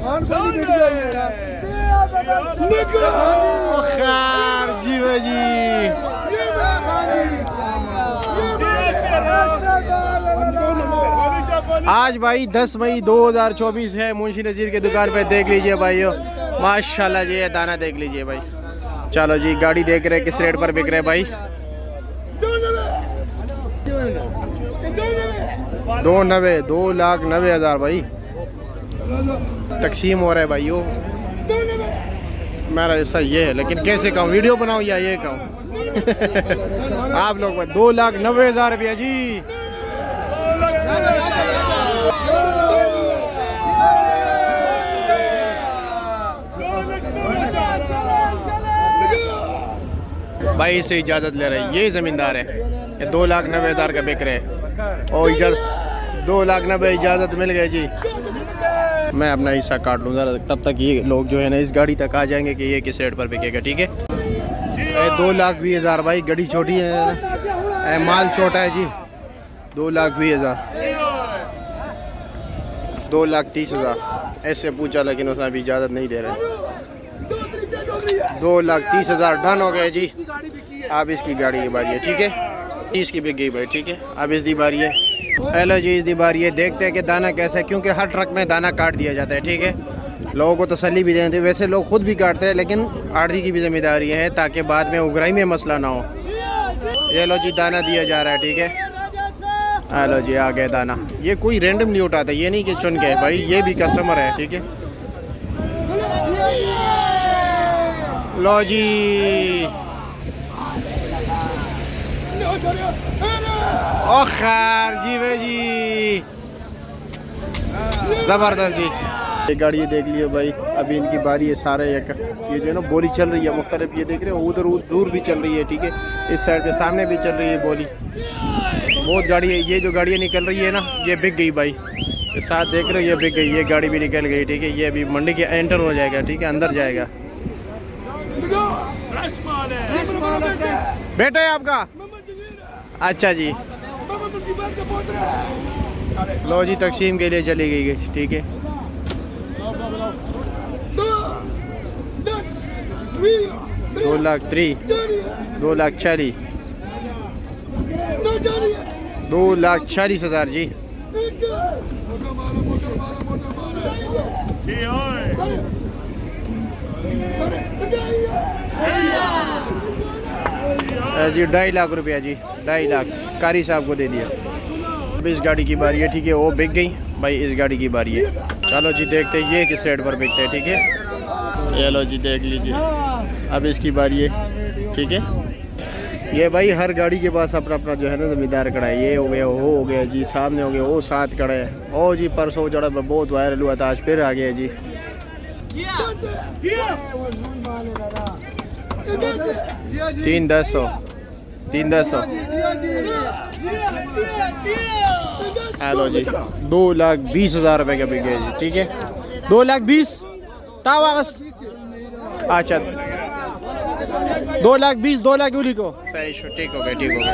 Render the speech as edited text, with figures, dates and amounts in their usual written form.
खैर जी भाई आज भाई 10 मई 2024 है। मुंशी नज़ीर की दुकान पे देख लीजिए भाइयों, माशाल्लाह जी ये दाना देख लीजिए भाई। चलो जी गाड़ी देख रहे किस रेट पर बिक रहे भाई। 290 2,90,000 भाई तकसीम हो रहा है भाइयों। मेरा ऐसा ये है, लेकिन कैसे कहूँ, वीडियो बनाऊँ या ये कहूँ आप लोग 2,90,000 रुपया जी। भाई से इजाज़त ले रहे, ये ज़मींदार है, ये 2,90,000 का बिक रहे हैं। और इजाज़त 2,90,000 इजाज़त मिल गई जी। मैं अपना हिस्सा काट लूँ ज़रा, तब तक ये लोग जो है ना इस गाड़ी तक आ जाएंगे कि ये किस रेट पर बिकेगा। ठीक है 2,20,000 भाई, गाड़ी छोटी है, माल छोटा है जी। 2,20,000 2,30,000 ऐसे पूछा, लेकिन उसने अभी इजाज़त नहीं दे रहे। 2,30,000 डन हो गए जी। अब इसकी गाड़ी की बारी है। ठीक है 30 की बिक गई भाई। ठीक है अब इसकी बारी है। हेलो जी इसकी बारी है। देखते हैं कि दाना कैसा है, क्योंकि हर ट्रक में दाना काट दिया जाता है। ठीक है लोगों को तसल्ली भी देते हैं, वैसे लोग खुद भी काटते हैं, लेकिन आड़ती की भी जिम्मेदारी है ताकि बाद में उगराई में मसला ना हो। ये लो जी दाना दिया जा रहा है। ठीक है हेलो जी आ गया दाना। ये कोई रैंडम नहीं उठाता, ये नहीं कि चुन के भाई, ये भी कस्टमर है। ठीक है लो जी ओ खैर जी भाई जी ज़बरदस्त जी। ये गाड़ी ये देख लियो भाई, अभी इनकी बारी है। सारे एक ये जो है ना बोली चल रही है मुख्तलिफ, ये देख रहे हो उधर दूर भी चल रही है। ठीक है इस साइड के सामने भी चल रही है बोली, बहुत गाड़ी है। ये जो गाड़ियाँ निकल रही है ना ये बिक गई भाई, ये साथ देख रहे हो ये बिक गई, ये गाड़ी भी निकल गई। ठीक है ये अभी मंडी के एंटर हो जाएगा। ठीक है अंदर जाएगा। बेटा है आपका? अच्छा जी लो जी तकसीम के लिए चली गई। ठीक है 2,30,000 2,40,000 2,40,000 जी। जी 2.5 लाख रुपया जी, 2.5 लाख कारी साहब को दे दिया। अब इस गाड़ी की बारी है। ठीक है वो बिक गई भाई, इस गाड़ी की बारी है। चलो जी देखते हैं ये किस रेट पर बिकते हैं। ठीक है ये लो जी देख लीजिए, अब इसकी बारी है। ठीक है ये भाई हर गाड़ी के पास अपना अपना जो है ना ज़मींदार खड़ा है। ये हो गया वो हो गया जी, सामने हो गया वो साथ खड़ा है। ओ जी परसों चढ़ा बहुत वायरल हुआ था, आज फिर आ गया जी। 3,10,000 3,10,000 हेलो जी 2,20,000 रुपये का बिक गया जी। ठीक है 2,20,000 तावास। अच्छा 2,20,000 2,00,000 को सही ठीक हो गया। ठीक हो गया।